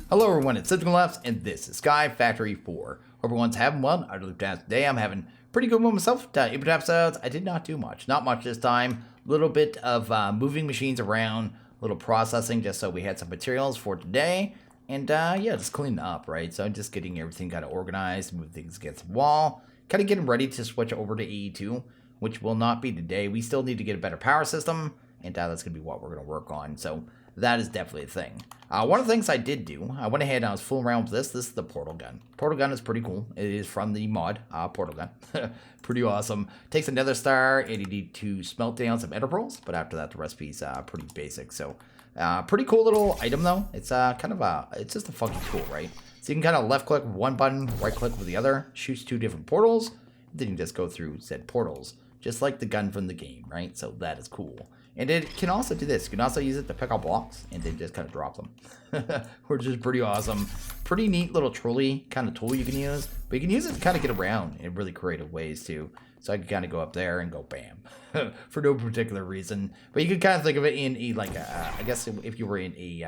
Hello everyone, it's SystemCollapse, and this is SkyFactory 4. Hope everyone's having one. I looked at today. I'm having a pretty good one myself. Input episodes, I did not do much. Not much this time. A little bit of moving machines around, a little processing just so we had some materials for today. And yeah, just cleaning up, right? So I'm just getting everything kind of organized, move things against the wall. Kind of getting ready to switch over to AE2, which will not be today. We still need to get a better power system, and that's going to be what we're going to work on. So that is definitely a thing. One of the things I did do, I went ahead and I was fooling around with this. This is the portal gun. Portal gun is pretty cool. It is from the mod, portal gun. Pretty awesome. Takes another star, and you need to smelt down some ender pearls, but after that, the recipe's pretty basic. So, pretty cool little item though. It's it's just a funky tool, right? So you can kind of left click with one button, right click with the other, shoots two different portals, then you just go through said portals, just like the gun from the game, right? So that is cool. And it can also do this. You can also use it to pick up blocks and then just kind of drop them, which is pretty awesome. Pretty neat little trolley kind of tool you can use, but you can use it to kind of get around in really creative ways too. So I can kind of go up there and go bam for no particular reason. But you can kind of think of it in a, like, I guess if you were in a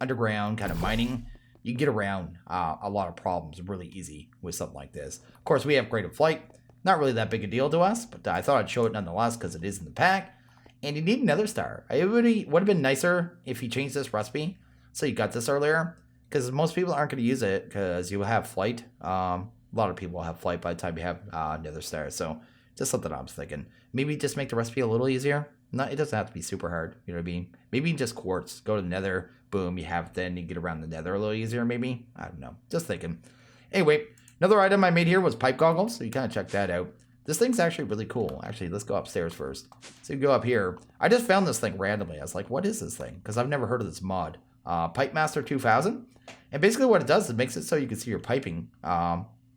underground kind of mining, you can get around a lot of problems really easy with something like this. Of course, we have creative flight. Not really that big a deal to us, but I thought I'd show it nonetheless because it is in the pack. And you need another star. It would have been nicer if you changed this recipe. So you got this earlier. Because most people aren't going to use it because you will have flight. A lot of people will have flight by the time you have another star. So just something I was thinking. Maybe just make the recipe a little easier. It doesn't have to be super hard. You know what I mean? Maybe just quartz. Go to the nether. Boom. You have it then. You get around the nether a little easier maybe. I don't know. Just thinking. Anyway, another item I made here was pipe goggles. So you kind of check that out. This thing's actually really cool. Actually, let's go upstairs first. So you go up here. I just found this thing randomly. I was like, what is this thing? Because I've never heard of this mod. Pipe Master 2000. And basically what it does is it makes it so you can see your piping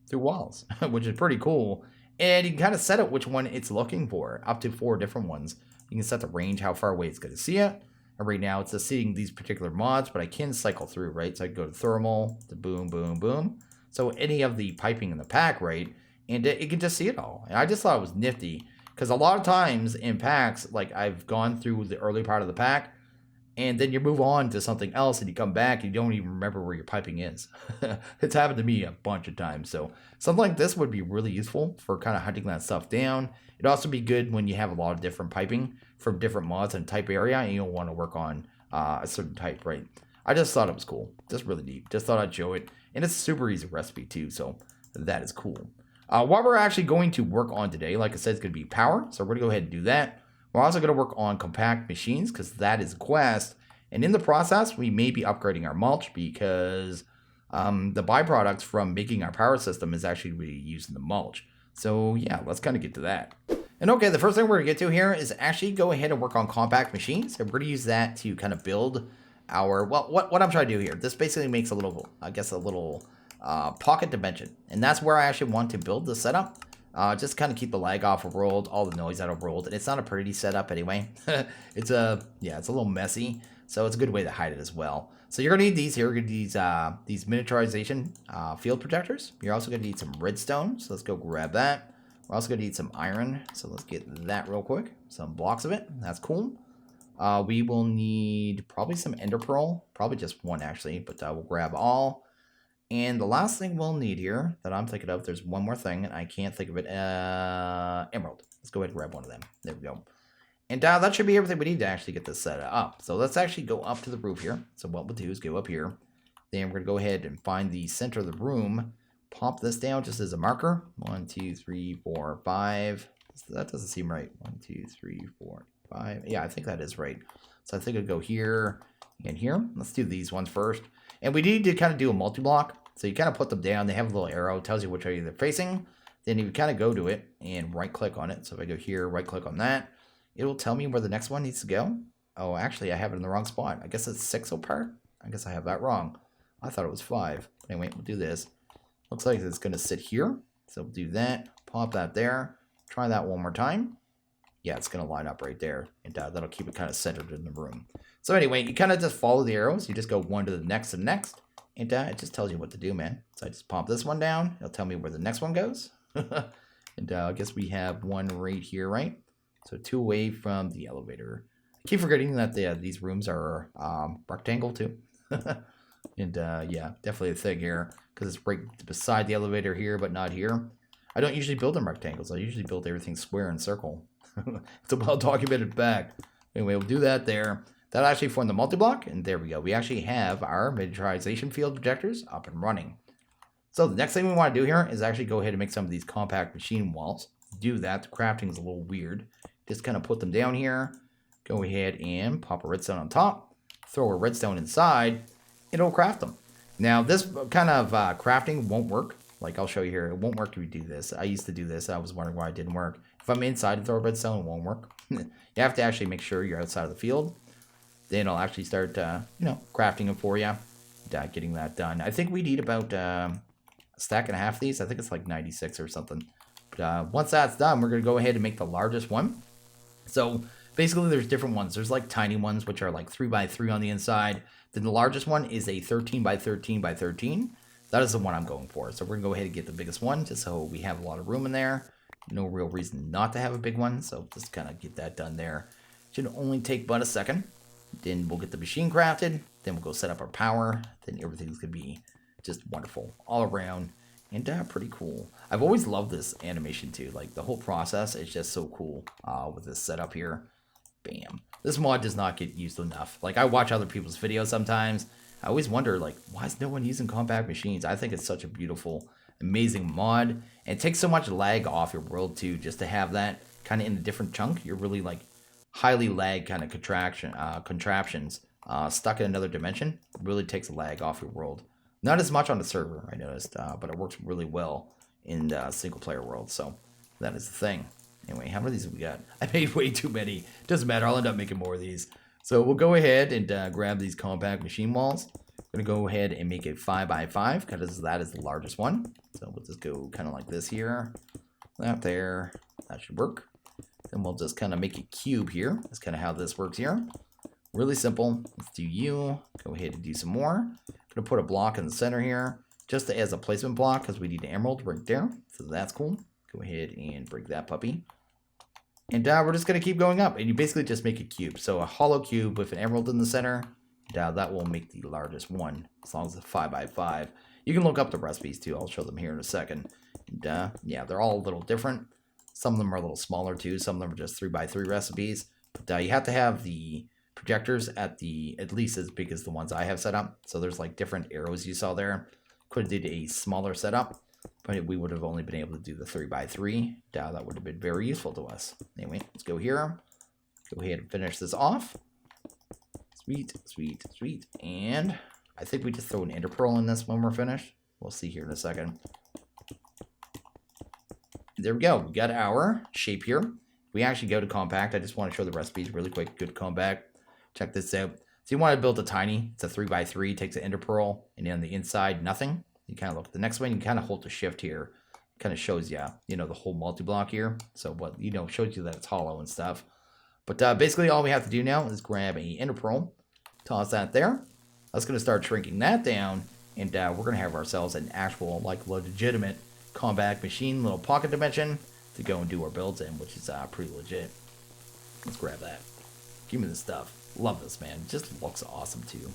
through walls, which is pretty cool. And you can kind of set it which one it's looking for, up to 4 different ones. You can set the range, how far away it's going to see it. And right now it's just seeing these particular mods, but I can cycle through, right? So I can go to thermal, to boom, boom, boom. So any of the piping in the pack, right? And it can just see it all. And I just thought it was nifty. Because a lot of times in packs, like I've gone through the early part of the pack, and then you move on to something else and you come back and you don't even remember where your piping is. It's happened to me a bunch of times. So something like this would be really useful for kind of hunting that stuff down. It'd also be good when you have a lot of different piping from different mods and type area and you don't want to work on a certain type, right? I just thought it was cool. Just really neat. Just thought I'd show it. And it's a super easy recipe too. So that is cool. What we're actually going to work on today, like I said, is going to be power. So we're going to go ahead and do that. We're also going to work on compact machines because that is a quest. And in the process, we may be upgrading our mulch because the byproducts from making our power system is actually really using the mulch. So yeah, let's kind of get to that. And okay, the first thing we're going to get to here is actually go ahead and work on compact machines. So we're going to use that to kind of build our, well, what I'm trying to do here. This basically makes a little, I guess, a little pocket dimension, and that's where I actually want to build the setup. Just kind of keep the lag off of world, all the noise out of world, and it's not a pretty setup anyway. It's a little messy, so it's a good way to hide it as well. So you're gonna need these here. You're gonna need these miniaturization field protectors. You're also gonna need some redstone, so let's go grab that. We're also gonna need some iron, so let's get that real quick. Some blocks of it. That's cool. We will need probably some ender pearl, probably just one actually, but we'll grab all. And the last thing we'll need here that I'm thinking of, there's one more thing, and I can't think of it. Emerald. Let's go ahead and grab one of them. There we go. And that should be everything we need to actually get this set up. So let's actually go up to the roof here. So what we'll do is go up here. Then we're going to go ahead and find the center of the room. Pop this down just as a marker. 1, 2, 3, 4, 5. That doesn't seem right. 1, 2, 3, 4, 5. Yeah, I think that is right. So I think I'll go here and here. Let's do these ones first. And we need to kind of do a multi-block. So you kind of put them down. They have a little arrow. Tells you which way they're facing. Then you kind of go to it and right-click on it. So if I go here, right-click on that, it will tell me where the next one needs to go. Oh, actually, I have it in the wrong spot. I guess it's 6 apart. I guess I have that wrong. I thought it was 5. Anyway, we'll do this. Looks like it's going to sit here. So we'll do that. Pop that there. Try that one more time. Yeah, it's going to line up right there. And that'll keep it kind of centered in the room. So anyway, you kind of just follow the arrows. You just go one to the next and next. And it just tells you what to do, man. So I just pop this one down. It'll tell me where the next one goes. And I guess we have one right here, right? So 2 away from the elevator. I keep forgetting that these rooms are rectangle too. And yeah, definitely a thing here because it's right beside the elevator here, but not here. I don't usually build in rectangles. I usually build everything square and circle. It's a well-documented fact. Anyway, we'll do that there. That'll actually form the multi-block, and there we go. We actually have our miniaturization field projectors up and running. So the next thing we want to do here is actually go ahead and make some of these compact machine walls. Do that. The crafting is a little weird. Just kind of put them down here. Go ahead and pop a redstone on top. Throw a redstone inside. It'll craft them. Now, this kind of crafting won't work. Like, I'll show you here. It won't work if you do this. I used to do this. I was wondering why it didn't work. If I'm inside and throw a redstone, it won't work. You have to actually make sure you're outside of the field. Then I'll actually start, crafting them for you. Getting that done. I think we need about a stack and a half of these. I think it's like 96 or something. But once that's done, we're going to go ahead and make the largest one. So basically, there's different ones. There's like tiny ones, which are like 3x3 on the inside. Then the largest one is a 13x13x13. That is the one I'm going for. So we're going to go ahead and get the biggest one just so we have a lot of room in there. No real reason not to have a big one. So just kind of get that done there. Should only take but a second. Then we'll get the machine crafted. Then we'll go set up our power. Then everything's going to be just wonderful all around. And pretty cool. I've always loved this animation too. Like the whole process is just so cool with this setup here. Bam. This mod does not get used enough. Like I watch other people's videos sometimes. I always wonder like, why is no one using compact machines? I think it's such a beautiful, amazing mod. And it takes so much lag off your world too, just to have that kind of in a different chunk. You're really like highly lag kind of contraptions stuck in another dimension. It really takes a lag off your world. Not as much on the server, I noticed, but it works really well in the single-player world, so that is the thing. Anyway, how many of these have we got? I made way too many. Doesn't matter, I'll end up making more of these. So we'll go ahead and grab these compact machine walls. I'm going to go ahead and make it 5x5, because that is the largest one. So we'll just go kind of like this here. That there. That should work. Then we'll just kind of make a cube here. That's kind of how this works here. Really simple. Let's do you. Go ahead and do some more. Gonna put a block in the center here, just as a placement block, because we need an emerald right there. So that's cool. Go ahead and break that puppy. And we're just gonna keep going up, and you basically just make a cube. So a hollow cube with an emerald in the center. That will make the largest one, as long as it's 5x5. You can look up the recipes too. I'll show them here in a second. And yeah, they're all a little different. Some of them are a little smaller too. Some of them are just 3x3 recipes. But you have to have the projectors at least as big as the ones I have set up. So there's like different arrows you saw there. Could have did a smaller setup, but we would have only been able to do the 3x3. That would have been very useful to us. Anyway, let's go here. Go ahead and finish this off. Sweet, sweet, sweet. And I think we just throw an ender pearl in this when we're finished. We'll see here in a second. There we go. We got our shape here. We actually go to compact. I just want to show the recipes really quick. Good compact. Check this out. So you want to build a tiny. It's a 3x3. Takes an ender pearl. And then on the inside, nothing. You kind of look at the next one. You kind of hold the shift here. It kind of shows you, the whole multi-block here. So what, shows you that it's hollow and stuff. But basically all we have to do now is grab a ender pearl. Toss that there. That's going to start shrinking that down. And we're going to have ourselves an actual, like, legitimate compact machine, little pocket dimension to go and do our builds in, which is pretty legit. Let's grab that. Give me this stuff. Love this, man. It just looks awesome too.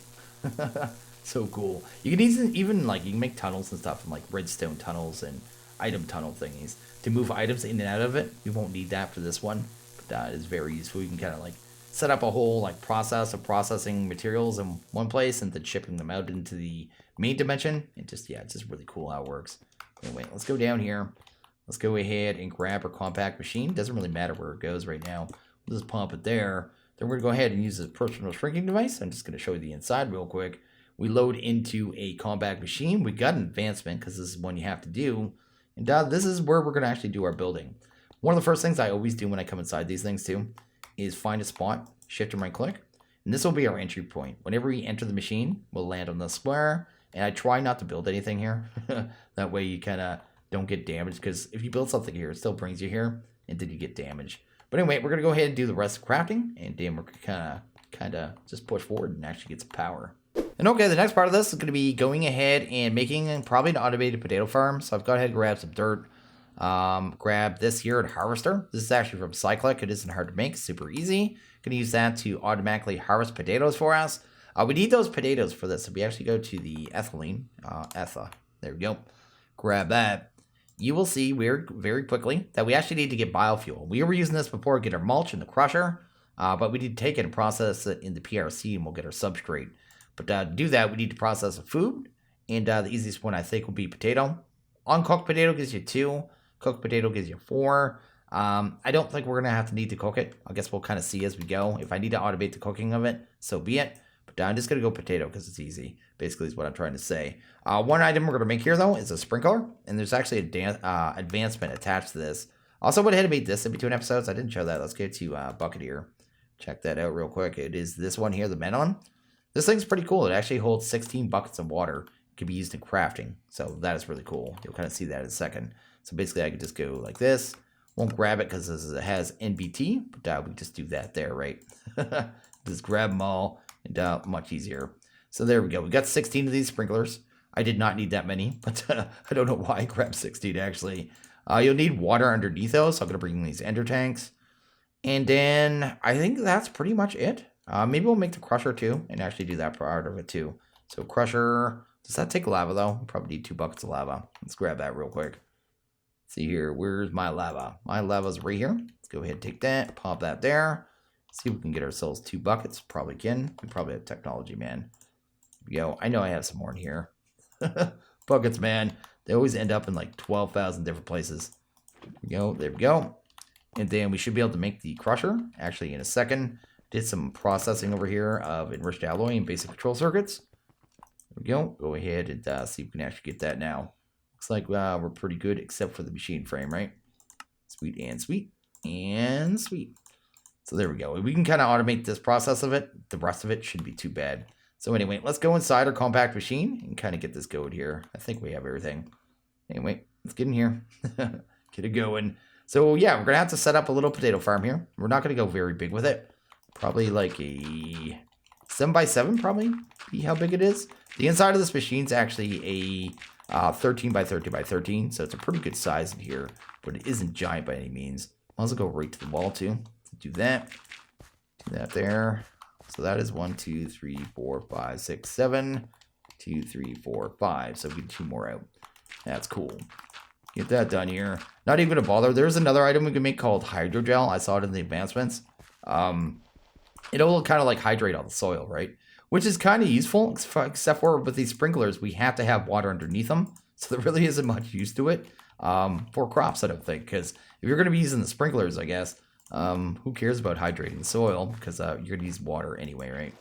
So cool. You can even like, you can make tunnels and stuff, and like redstone tunnels and item tunnel thingies to move items in and out of it. We won't need that for this one, but that is very useful. You can kind of like set up a whole like process of processing materials in one place and then shipping them out into the main dimension. And just, yeah, it's just really cool how it works. Anyway, let's go down here. Let's go ahead and grab our compact machine. Doesn't really matter where it goes right now. We'll just pump it there. Then we're going to go ahead and use this personal shrinking device. I'm just going to show you the inside real quick. We load into a compact machine. We got an advancement because this is one you have to do. And this is where we're going to actually do our building. One of the first things I always do when I come inside these things too is find a spot, shift and right click. And this will be our entry point. Whenever we enter the machine, we'll land on the square. And I try not to build anything here. That way you kind of don't get damaged. Because if you build something here, it still brings you here. And then you get damaged. But anyway, we're going to go ahead and do the rest of crafting. And then we're kind of just push forward and actually get some power. And okay, the next part of this is going to be going ahead and making probably an automated potato farm. So I've gone ahead and grabbed some dirt. Grab this here at Harvester. This is actually from Cyclic. It isn't hard to make. Super easy. Going to use that to automatically harvest potatoes for us. We need those potatoes for this. So we actually go to the ethylene. There we go. Grab that. You will see very quickly that we actually need to get biofuel. We were using this before to get our mulch in the crusher, but we need to take it and process it in the PRC, and we'll get our substrate. But to do that, we need to process a food, and the easiest one I think will be potato. Uncooked potato gives you 2. Cooked potato gives you 4. I don't think we're going to need to cook it. I guess we'll kind of see as we go. If I need to automate the cooking of it, so be it. But I'm just going to go potato because it's easy, basically is what I'm trying to say. One item we're going to make here, though, is a sprinkler. And there's actually a advancement attached to this. Also went ahead and made this in between episodes. I didn't show that. Let's go to bucket here. Check that out real quick. It is this one here, the Menon. This thing's pretty cool. It actually holds 16 buckets of water. It can be used in crafting. So that is really cool. You'll kind of see that in a second. So basically I could just go like this. Won't grab it because it has NBT, but we just do that there, right? Just grab them all, and much easier. So there we go. We got 16 of these sprinklers. I did not need that many, but I don't know why I grabbed 16 actually. You'll need water underneath those, so I'm going to bring these ender tanks. And then I think that's pretty much it. Maybe we'll make the crusher too, and actually do that part of it too. So crusher, does that take lava though? We'll probably need 2 buckets of lava. Let's grab that real quick. See here, where's my lava? My lava's right here. Let's go ahead and take that, pop that there. See if we can get ourselves 2 buckets. Probably can. We probably have technology, man. Here we go. I know I have some more in here. Buckets, man. They always end up in like 12,000 different places. There we go. There we go. And then we should be able to make the crusher. Actually, in a second. Did some processing over here of enriched alloy and basic control circuits. There we go. Go ahead and see if we can actually get that now. Looks like we're pretty good, except for the machine frame, right? Sweet and sweet and sweet. So there we go. We can kind of automate this process of it. The rest of it shouldn't be too bad. So anyway, let's go inside our compact machine and kind of get this going here. I think we have everything. Anyway, let's get in here. Get it going. So yeah, we're going to have to set up a little potato farm here. We're not going to go very big with it. Probably like a 7x7 probably be how big it is. The inside of this machine is actually a 13 by 13 by 13, so it's a pretty good size in here, but it isn't giant by any means. I'll also go right to the wall too. Do that there. So that is 1, 2, 3, 4, 5, 6, 7, 2, 3, 4, 5. So we get 2 more out. That's cool. Get that done here. Not even gonna bother. There's another item we can make called hydrogel. I saw it in the advancements. It'll kind of like hydrate all the soil, right? Which is kind of useful, except for with these sprinklers, we have to have water underneath them. So there really isn't much use to it for crops, I don't think. Because if you're going to be using the sprinklers, I guess, who cares about hydrating the soil? Because you're going to use water anyway, right?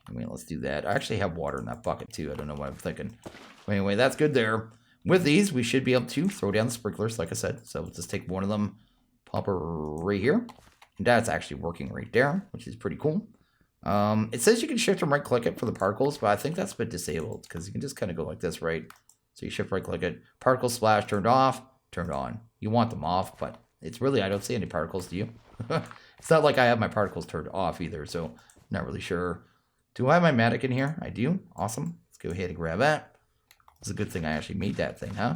I mean, let's do that. I actually have water in that bucket too. I don't know what I'm thinking. But anyway, that's good there. With these, we should be able to throw down the sprinklers, like I said. So we'll just take one of them, pop her right here. And that's actually working right there, which is pretty cool. It says you can shift and right click it for the particles, but I think that's been disabled because you can just kind of go like this, right? So you shift right click it, particle splash turned off, turned on. You want them off, but it's really, I don't see any particles, do you? It's not like I have my particles turned off either, so not really sure. Do I have my Matic in here? I do. Awesome. Let's go ahead and grab that. It's a good thing I actually made that thing, huh?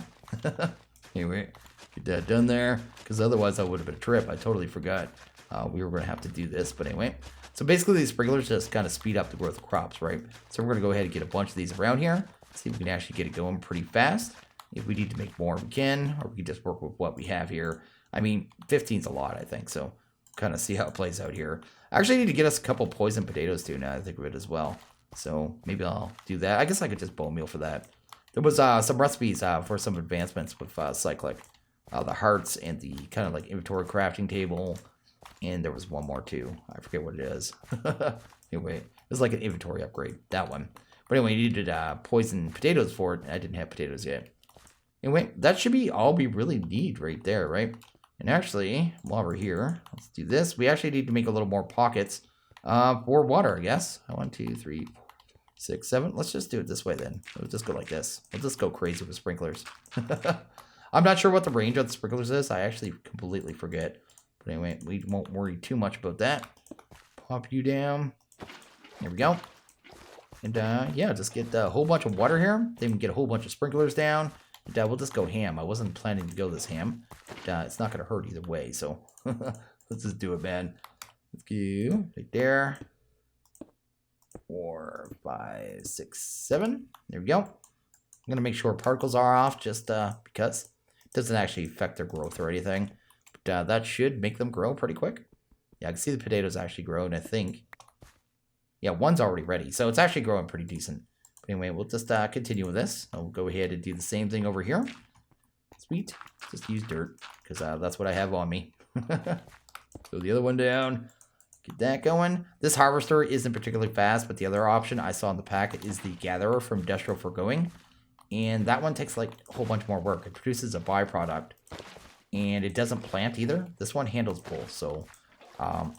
Anyway, get that done there, because otherwise that would have been a trip. I totally forgot we were going to have to do this, but anyway. So basically these sprinklers just kind of speed up the growth of crops, right? So we're going to go ahead and get a bunch of these around here. See if we can actually get it going pretty fast. If we need to make more, we can, or we can just work with what we have here. I mean, 15's a lot, I think, so kind of see how it plays out here. I actually need to get us a couple poison potatoes too, now I think of it as well. So maybe I'll do that. I guess I could just bone meal for that. There was some recipes for some advancements with Cyclic. The hearts and the kind of like inventory crafting table. And there was one more too. I forget what it is. Anyway, it was like an inventory upgrade. That one. But anyway, you needed poison potatoes for it. And I didn't have potatoes yet. Anyway, that should be all we really need right there, right? And actually, while we're here, let's do this. We actually need to make a little more pockets for water, I guess. 1, 2, 3, 4, 6, 7. Let's just do it this way then. We'll just go like this. We'll just go crazy with sprinklers. I'm not sure what the range of the sprinklers is. I actually completely forget. But anyway, we won't worry too much about that. Pop you down. There we go. And yeah, just get a whole bunch of water here. Then we can get a whole bunch of sprinklers down. And, we'll just go ham. I wasn't planning to go this ham. But, it's not going to hurt either way. So let's just do it, man. Let's go right there. 4, 5, 6, 7. There we go. I'm going to make sure particles are off just because it doesn't actually affect their growth or anything. But that should make them grow pretty quick. Yeah, I can see the potatoes actually growing, I think. Yeah, one's already ready. So it's actually growing pretty decent. But anyway, we'll just continue with this. I'll go ahead and do the same thing over here. Sweet. Just use dirt because that's what I have on me. Throw the other one down. Get that going. This harvester isn't particularly fast, but the other option I saw in the packet is the gatherer from Industrial Foregoing. And that one takes like a whole bunch more work. It produces a byproduct. And it doesn't plant either. This one handles both. So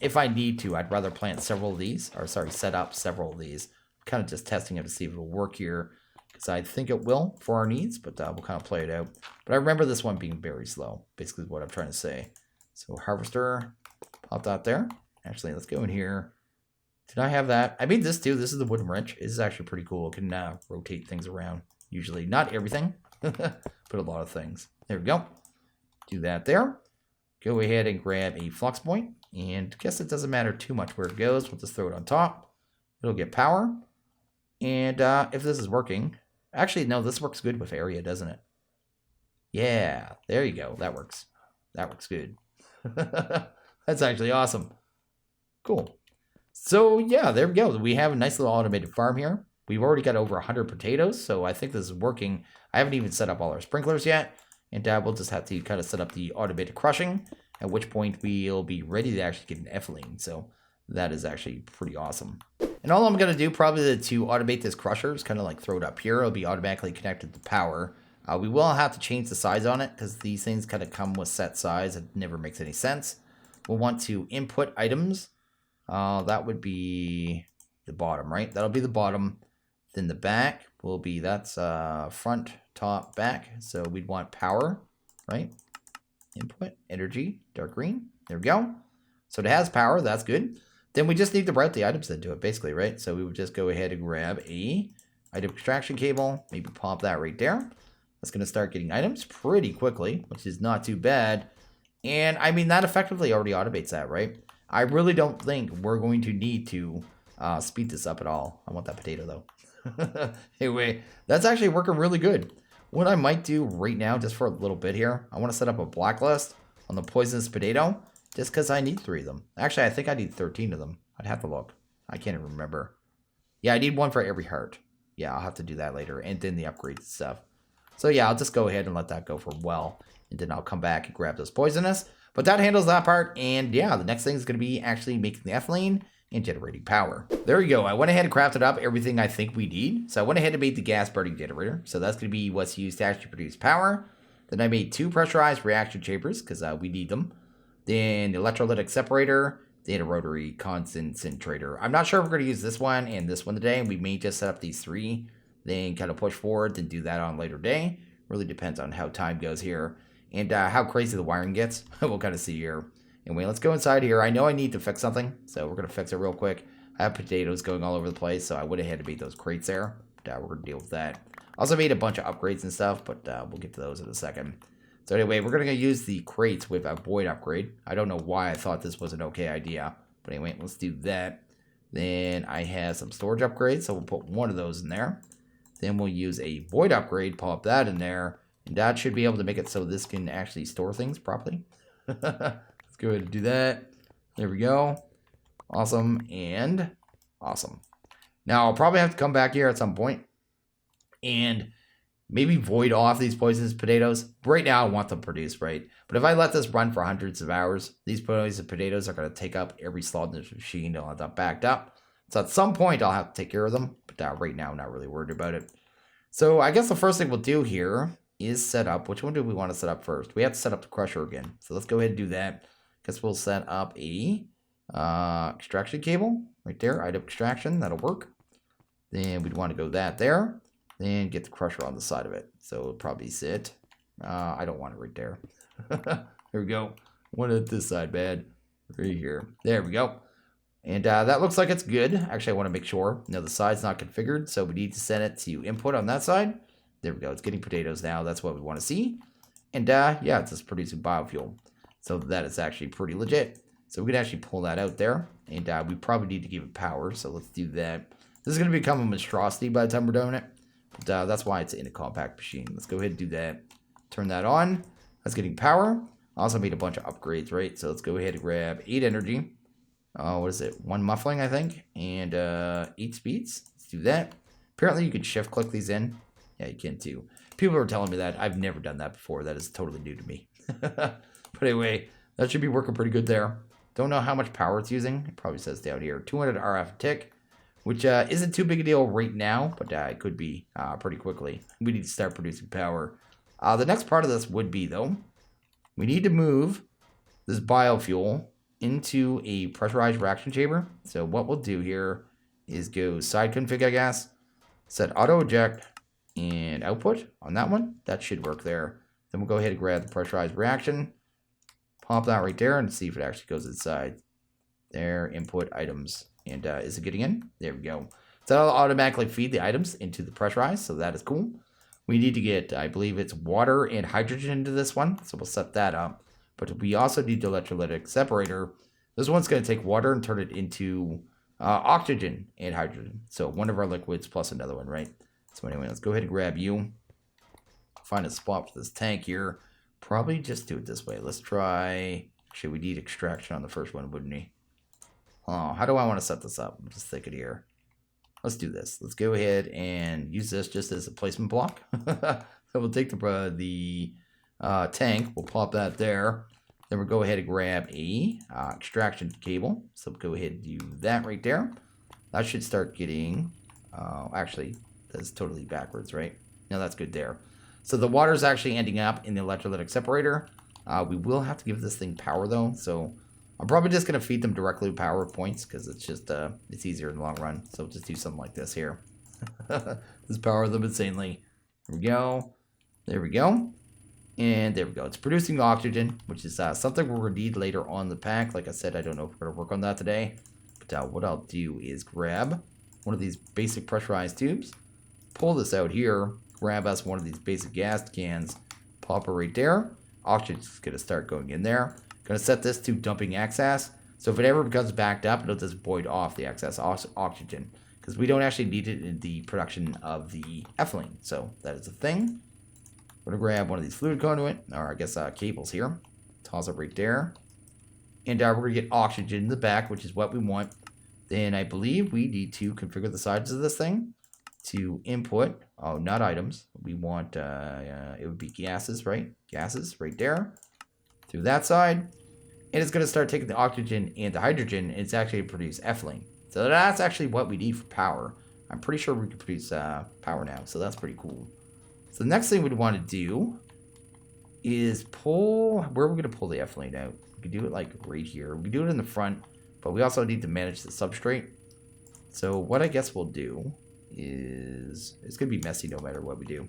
if I need to, I'd rather plant several of these. Or sorry, set up several of these. Kind of just testing it to see if it'll work here. Because I think it will for our needs. But we'll kind of play it out. But I remember this one being very slow. Basically what I'm trying to say. So harvester. Pop that there. Actually, let's go in here. Did I have that? I made this too. This is the wooden wrench. This is actually pretty cool. It can rotate things around. Usually, not everything, but a lot of things. There we go. Do that there. Go ahead and grab a flux point. And I guess it doesn't matter too much where it goes. We'll just throw it on top. It'll get power. And if this is working. Actually, no, this works good with area, doesn't it? Yeah, there you go. That works. That works good. That's actually awesome. Cool. So yeah, there we go. We have a nice little automated farm here. We've already got over 100 potatoes, so I think this is working. I haven't even set up all our sprinklers yet, and we'll just have to kind of set up the automated crushing, at which point we'll be ready to actually get an ethylene. So that is actually pretty awesome. And all I'm going to do probably to automate this crusher is kind of like throw it up here. It'll be automatically connected to power. We will have to change the size on it because these things kind of come with set size. It never makes any sense. We'll want to input items. That would be the bottom, right? That'll be the bottom. Then the back will be, that's front, top, back. So we'd want power, right? Input, energy, dark green. There we go. So it has power. That's good. Then we just need to route the items into it, basically, right? So we would just go ahead and grab a item extraction cable. Maybe pop that right there. That's going to start getting items pretty quickly, which is not too bad. And I mean, that effectively already automates that, right? I really don't think we're going to need to speed this up at all. I want that potato, though. Anyway, that's actually working really good. What I might do right now, just for a little bit here, I want to set up a blacklist on the poisonous potato, just because I need 3 of them. Actually, I think I need 13 of them. I'd have to look. I can't even remember. Yeah, I need 1 for every heart. Yeah, I'll have to do that later, and then the upgrades and stuff. So yeah, I'll just go ahead and let that go for a while, and then I'll come back and grab those poisonous. But that handles that part, and yeah, the next thing is going to be actually making the ethylene and generating power. There we go. I went ahead and crafted up everything I think we need. So I went ahead and made the gas burning generator. So that's going to be what's used to actually produce power. Then I made 2 pressurized reaction chambers because we need them. Then the electrolytic separator, then a rotary concentrator. I'm not sure if we're going to use this one and this one today. We may just set up these 3, then kind of push forward, then do that on a later day. Really depends on how time goes here and how crazy the wiring gets. We'll kind of see here. Anyway, let's go inside here. I know I need to fix something, so we're going to fix it real quick. I have potatoes going all over the place, so I would have had to make those crates there. But we're going to deal with that. Also made a bunch of upgrades and stuff, but we'll get to those in a second. So anyway, we're going to use the crates with a void upgrade. I don't know why I thought this was an okay idea. But anyway, let's do that. Then I have some storage upgrades, so we'll put 1 of those in there. Then we'll use a void upgrade, pop that in there. And that should be able to make it so this can actually store things properly. Let's go ahead and do that. There we go. Awesome and awesome. Now, I'll probably have to come back here at some point and maybe void off these poisonous potatoes. Right now, I want them produced, right? But if I let this run for hundreds of hours, these poisonous potatoes are going to take up every slot in this machine. They'll have that backed up. So at some point, I'll have to take care of them. But right now, I'm not really worried about it. So I guess the first thing we'll do here is set up. Which one do we want to set up first? We have to set up the crusher again. So let's go ahead and do that. Guess we'll set up a extraction cable right there. Item extraction. That'll work. Then we'd want to go that there. Then get the crusher on the side of it. So it'll probably sit. I don't want it right there. There we go. One at this side, bad. Right here. There we go. And that looks like it's good. Actually, I want to make sure. No, the side's not configured. So we need to set it to input on that side. There we go. It's getting potatoes now. That's what we want to see. And yeah, it's just producing biofuel. So that is actually pretty legit. So we can actually pull that out there. And we probably need to give it power. So let's do that. This is going to become a monstrosity by the time we're doing it. But that's why it's in a compact machine. Let's go ahead and do that. Turn that on. That's getting power. Also made a bunch of upgrades, right? So let's go ahead and grab 8 energy. What is it? 1 muffling, I think. And 8 speeds. Let's do that. Apparently you can shift click these in. Yeah, you can too. People are telling me that. I've never done that before. That is totally new to me. But anyway, that should be working pretty good there. Don't know how much power it's using. It probably says down here. 200 RF a tick, which isn't too big a deal right now, but it could be pretty quickly. We need to start producing power. The next part of this would be, though, we need to move this biofuel into a pressurized reaction chamber. So what we'll do here is go side config, I guess, set auto eject and output on that one. That should work there. Then we'll go ahead and grab the pressurized reaction, pop that right there, and see if it actually goes inside. There, input items. And is it getting in? There we go. So that'll automatically feed the items into the pressurized, so that is cool. We need to get, I believe it's water and hydrogen into this one, so we'll set that up. But we also need the electrolytic separator. This one's going to take water and turn it into oxygen and hydrogen. So one of our liquids plus another one, right? So anyway, let's go ahead and grab you. Find a spot for this tank here. Probably just do it this way. Let's try... Actually, we need extraction on the first one, wouldn't we? Oh, how do I want to set this up? I'm just thinking here. Let's do this. Let's go ahead and use this just as a placement block. So we'll take the tank. We'll pop that there. Then we'll go ahead and grab a extraction cable. So we'll go ahead and do that right there. That should start getting... actually, that's totally backwards, right? No, that's good there. So the water is actually ending up in the electrolytic separator. We will have to give this thing power, though. So I'm probably just going to feed them directly with power points because it's just it's easier in the long run. So we'll just do something like this here. Just power them insanely. There we go. There we go. And there we go. It's producing oxygen, which is something we're going to need later on in the pack. Like I said, I don't know if we're going to work on that today. But what I'll do is grab one of these basic pressurized tubes, pull this out here, grab us one of these basic gas cans, pop it right there. Oxygen's going to start going in there. Going to set this to dumping excess. So if it ever becomes backed up, it'll just void off the excess oxygen. Because we don't actually need it in the production of the ethylene. So that is a thing. We're going to grab one of these fluid conduit, or I guess cables here. Toss it right there. And we're going to get oxygen in the back, which is what we want. Then I believe we need to configure the sides of this thing to input. Oh, not items. We want, it would be gases, right? Gases right there. Through that side. And it's going to start taking the oxygen and the hydrogen, and it's actually going to produce ethylene. So that's actually what we need for power. I'm pretty sure we can produce power now, so that's pretty cool. So the next thing we'd want to do is pull... Where are we going to pull the ethylene out? We can do it like right here. We can do it in the front, but we also need to manage the substrate. So what I guess we'll do is... It's going to be messy no matter what we do.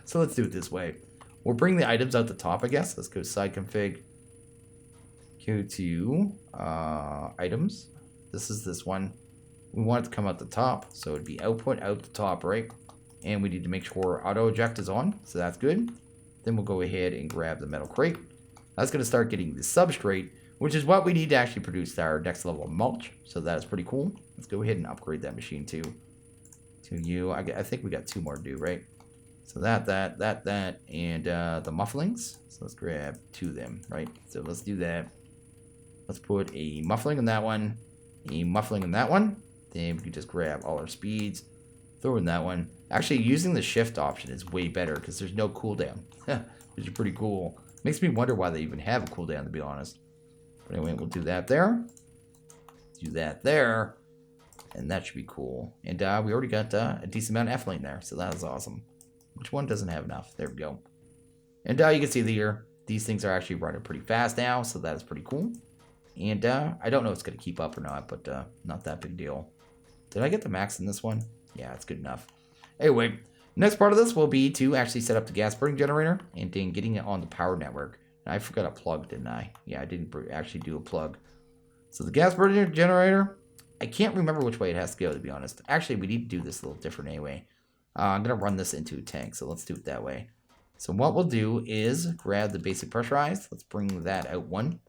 So let's do it this way. We'll bring the items out the top, I guess. Let's go side config. Go to items. This is this one. We want it to come out the top. So it'd be output out the top, right? And we need to make sure auto eject is on. So that's good. Then we'll go ahead and grab the metal crate. That's going to start getting the substrate, which is what we need to actually produce our next level of mulch. So that is pretty cool. Let's go ahead and upgrade that machine too. To you. I think we got 2 more to do, right? So that, and the mufflings. So let's grab 2 of them, right? So let's do that. Let's put a muffling in that one, a muffling in that one. Then we can just grab all our speeds, throw in that one. Actually, using the shift option is way better because there's no cooldown, which is pretty cool. Makes me wonder why they even have a cooldown, to be honest. But anyway, we'll do that there. Do that there. And that should be cool. And we already got a decent amount of ethylene there, so that is awesome. Which one doesn't have enough? There we go. And you can see here, these things are actually running pretty fast now, so that is pretty cool. And I don't know if it's going to keep up or not, but not that big deal. Did I get the max in this one? Yeah, it's good enough. Anyway, next part of this will be to actually set up the gas burning generator and then getting it on the power network. And I forgot a plug, didn't I? Yeah, I didn't actually do a plug. So the gas burning generator, I can't remember which way it has to go, to be honest. Actually, we need to do this a little different anyway. I'm going to run this into a tank, so let's do it that way. So what we'll do is grab the basic pressurized. Let's bring that out 1.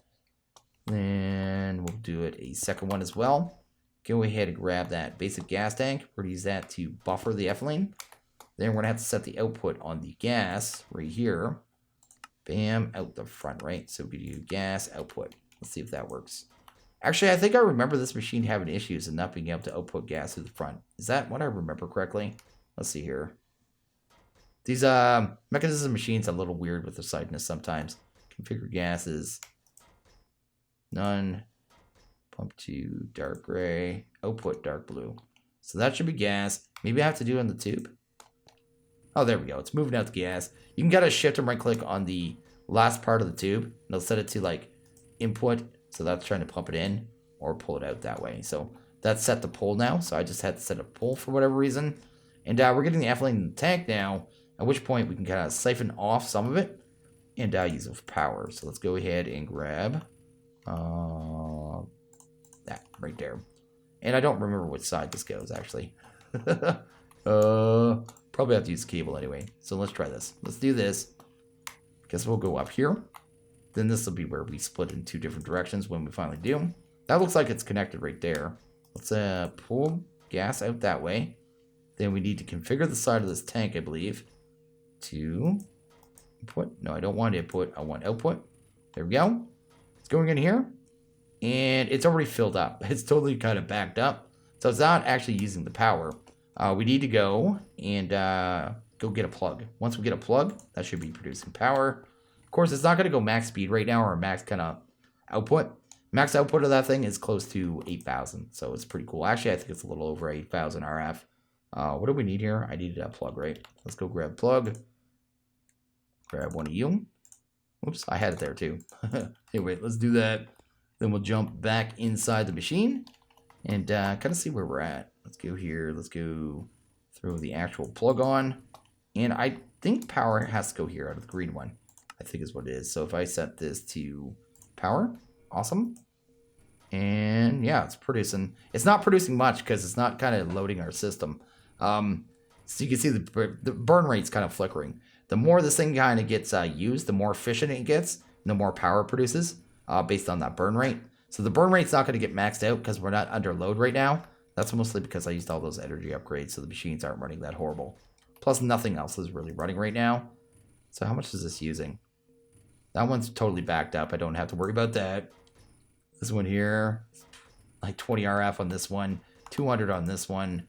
Then we'll do it a second one as well. go ahead and grab that basic gas tank. We're going to use that to buffer the ethylene. Then we're going to have to set the output on the gas right here. Bam, out the front, right? So we could do gas output. Let's see if that works. Actually, I think I remember this machine having issues and not being able to output gas to the front. Is that what I remember correctly? Let's see here. These Mekanism machines are a little weird with their sightness sometimes. Configure gases. None. Pump to dark gray. Output dark blue. So that should be gas. Maybe I have to do it on the tube. Oh, there we go. It's moving out the gas. You can gotta shift and right click on the last part of the tube. And it'll set it to like input. So that's trying to pump it in or pull it out that way. So that's set to pull now. So I just had to set a pull for whatever reason. And we're getting the ethylene in the tank now. At which point we can kind of siphon off some of it and use it for power. So let's go ahead and grab that right there. And I don't remember which side this goes actually. Probably have to use the cable anyway. So let's try this. Let's do this. Guess we'll go up here. Then this will be where we split in two different directions when we finally do. That looks like it's connected right there. Let's pull gas out that way. Then we need to configure the side of this tank, I believe, to input. No, I don't want input. I want output. There we go. It's going in here. And it's already filled up. It's totally kind of backed up. So it's not actually using the power. We need to go and go get a plug. Once we get a plug, that should be producing power. Of course, it's not going to go max speed right now or max kind of output. Max output of that thing is close to 8,000. So it's pretty cool. Actually, I think it's a little over 8,000 RF. What do we need here? I needed a plug, right? Let's go grab plug. Grab one of you. Oops, I had it there too. Anyway, let's do that. Then we'll jump back inside the machine and kind of see where we're at. Let's go here. Let's go throw the actual plug on. And I think power has to go here out of the green one. I think is what it is. So if I set this to power, awesome. And yeah, it's producing. It's not producing much because it's not kind of loading our system. So you can see the burn rate's kind of flickering. The more this thing kind of gets used, the more efficient it gets, and the more power it produces based on that burn rate. So the burn rate's not going to get maxed out because we're not under load right now. That's mostly because I used all those energy upgrades, so the machines aren't running that horrible. Plus, nothing else is really running right now. So how much is this using? That one's totally backed up. I don't have to worry about that. This one here, like 20 RF on this one, 200 on this one.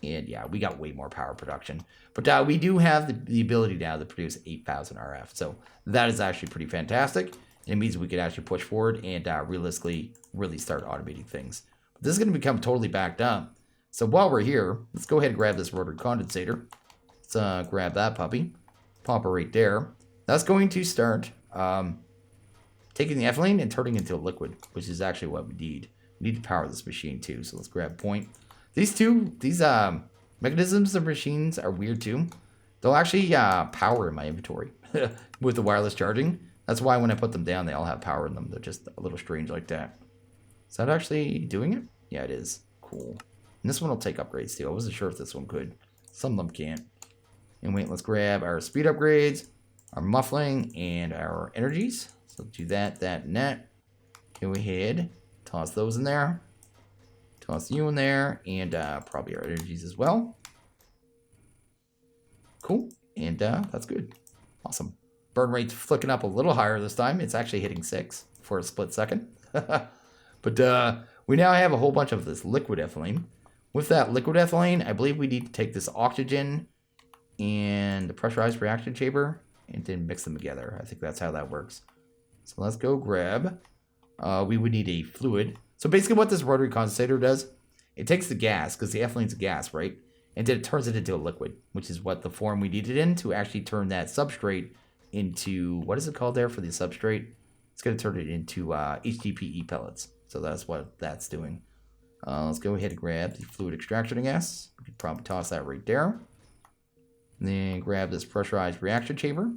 And yeah, we got way more power production. But we do have the ability now to produce 8,000 RF. So that is actually pretty fantastic. And it means we could actually push forward and realistically really start automating things. But this is going to become totally backed up. So while we're here, let's go ahead and grab this rotary condensator. Let's grab that puppy. Pop it right there. That's going to start taking the ethylene and turning into a liquid, which is actually what we need. We need to power this machine too. So let's grab point. These mechanisms of machines are weird too. They'll actually power in my inventory with the wireless charging. That's why when I put them down, they all have power in them. They're just a little strange like that. Is that actually doing it? Yeah, it is. Cool. And this one will take upgrades too. I wasn't sure if this one could. Some of them can't. And wait, let's grab our speed upgrades, our muffling, and our energies. So do that, and that. Go ahead. Toss those in there. Toss you in there. And probably our energies as well. Cool. And that's good. Awesome. Burn rate's flicking up a little higher this time. It's actually hitting 6 for a split second. But we now have a whole bunch of this liquid ethylene. With that liquid ethylene, I believe we need to take this oxygen and the pressurized reaction chamber and then mix them together. I think that's how that works. So let's go grab. We would need a fluid. So basically what this rotary condensator does, it takes the gas, because the ethylene's a gas, right? And then it turns it into a liquid, which is what the form we need it in to actually turn that substrate into, what is it called there for the substrate? It's going to turn it into HDPE pellets. So that's what that's doing. Let's go ahead and grab the fluid extraction gas. We could probably toss that right there. And then grab this pressurized reaction chamber.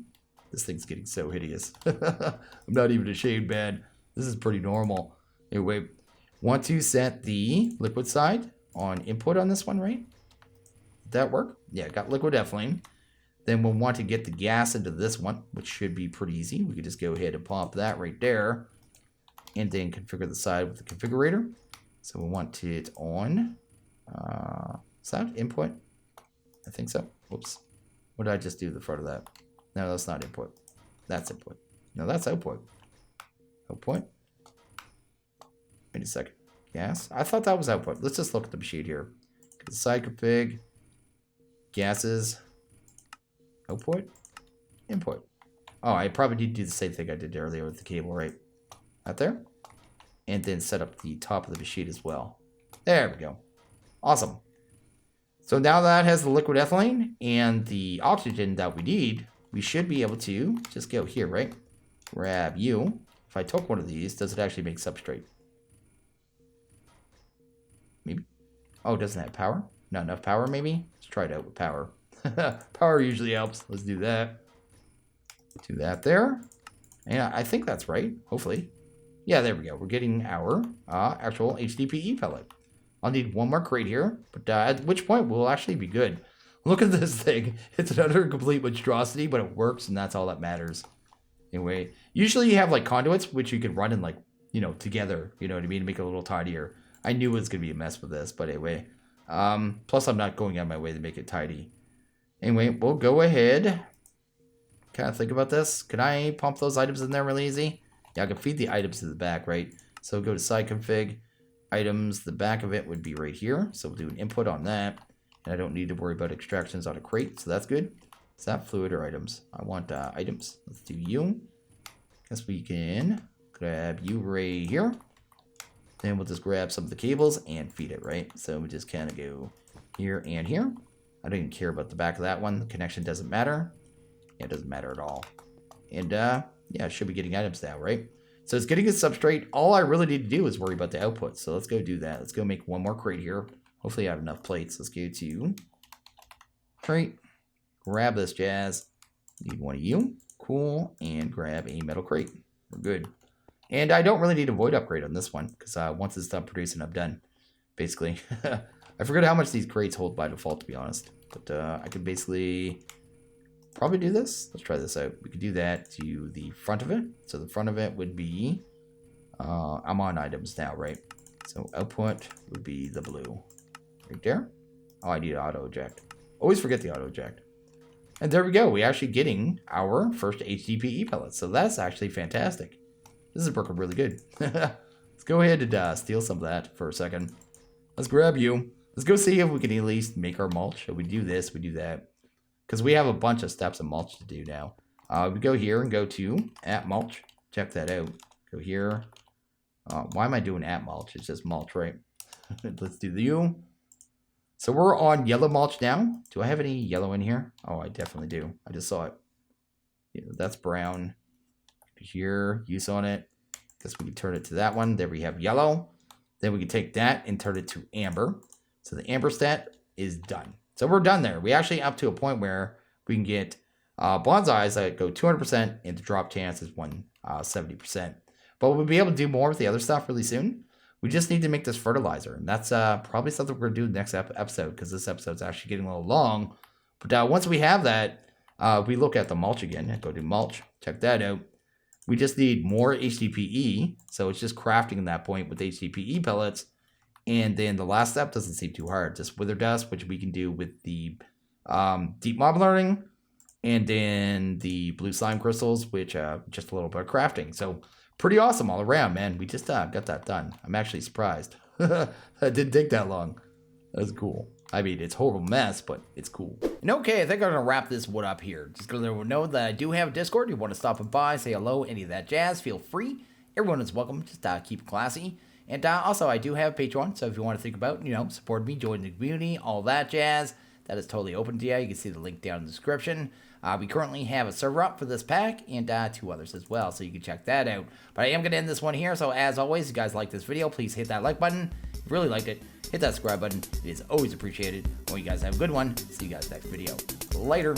This thing's getting so hideous. I'm not even ashamed, man. This is pretty normal. Anyway, want to set the liquid side on input on this one, right? Did that work? Yeah, got liquid ethylene. Then we'll want to get the gas into this one, which should be pretty easy. We could just go ahead and pop that right there. And then configure the side with the configurator. So we want it on. Is that input? I think so. Whoops. What did I just do to the front of that? No, that's not input. That's input. No, that's output. Output. Wait a second. Gas? I thought that was output. Let's just look at the machine here. Side config. Gases. Output. Input. Oh, I probably need to do the same thing I did earlier with the cable, right? Out there. And then set up the top of the machine as well. There we go. Awesome. So now that has the liquid ethylene and the oxygen that we need, we should be able to just go here, right? Grab you. If I took one of these, does it actually make substrate? Maybe. Oh, doesn't have power? Not enough power, maybe? Let's try it out with power. Power usually helps. Let's do that. Do that there. And I think that's right, hopefully. Yeah, there we go. We're getting our actual HDPE pellet. I'll need one more crate here, but at which point we'll actually be good. Look at this thing. It's another complete monstrosity, but it works, and that's all that matters. Anyway, usually you have like conduits, which you could run in like, you know, together, you know what I mean, to make it a little tidier. I knew it was going to be a mess with this, but anyway. Plus, I'm not going out of my way to make it tidy. Anyway, we'll go ahead. Kind of think about this. Can I pump those items in there really easy? Yeah, I can feed the items to the back, right? So go to side config, items. The back of it would be right here. So we'll do an input on that. And I don't need to worry about extractions on a crate, so that's good. Is that fluid or items? I want items. Let's do you. Guess we can grab you right here. Then we'll just grab some of the cables and feed it, right? So we just kind of go here and here. I don't even care about the back of that one. The connection doesn't matter. Yeah, it doesn't matter at all. And yeah, it should be getting items now, right? So it's getting a substrate. All I really need to do is worry about the output. So let's go do that. Let's go make one more crate here. Hopefully I have enough plates. Let's go to crate. Grab this jazz. Need one of you. Cool. And grab a metal crate. We're good. And I don't really need a void upgrade on this one, because once it's done producing, I'm done, basically. I forget how much these crates hold by default, to be honest. But I could basically probably do this. Let's try this out. We could do that to the front of it. So the front of it would be, I'm on items now, right? So output would be the blue. Right there. Oh, I need auto eject. Always forget the auto eject. And there we go. We're actually getting our first HDPE pellets. So that's actually fantastic. This is working really good. Let's go ahead and steal some of that for a second. Let's grab you. Let's go see if we can at least make our mulch. So we do this, we do that. Because we have a bunch of steps of mulch to do now. We go here and go to @mulch. Check that out. Go here. Why am I doing @mulch? It's just mulch, right? Let's do the U. So we're on yellow mulch now. Do I have any yellow in here? Oh, I definitely do. I just saw it. Yeah, that's brown. Here, use on it. Guess we can turn it to that one. There we have yellow. Then we can take that and turn it to amber. So the amber stat is done. So we're done there. We actually up to a point where we can get bonsais that go 200% and the drop chance is 170%. But we'll be able to do more with the other stuff really soon. We just need to make this fertilizer. And that's probably something we're going to do next episode, because this episode's actually getting a little long. But once we have that, we look at the mulch again. Go to mulch. Check that out. We just need more HDPE. So it's just crafting at that point with HDPE pellets. And then the last step doesn't seem too hard. Just wither dust, which we can do with the deep mob learning. And then the blue slime crystals, which just a little bit of crafting. So pretty awesome all around, man. We just got that done. I'm actually surprised. That didn't take that long. That was cool. I mean, it's a horrible mess, but it's cool. And okay, I think I'm going to wrap this one up here. Just to let everyone know that I do have Discord. If you want to stop by, say hello, any of that jazz, feel free. Everyone is welcome. Just keep it classy. And also, I do have Patreon. So if you want to think about, support me, join the community, all that jazz, that is totally open to you. You can see the link down in the description. We currently have a server up for this pack and 2 others as well, so you can check that out. But I am going to end this one here, so as always, if you guys like this video, please hit that like button. If you really liked it, hit that subscribe button. It is always appreciated. I hope you guys have a good one. See you guys next video. Later.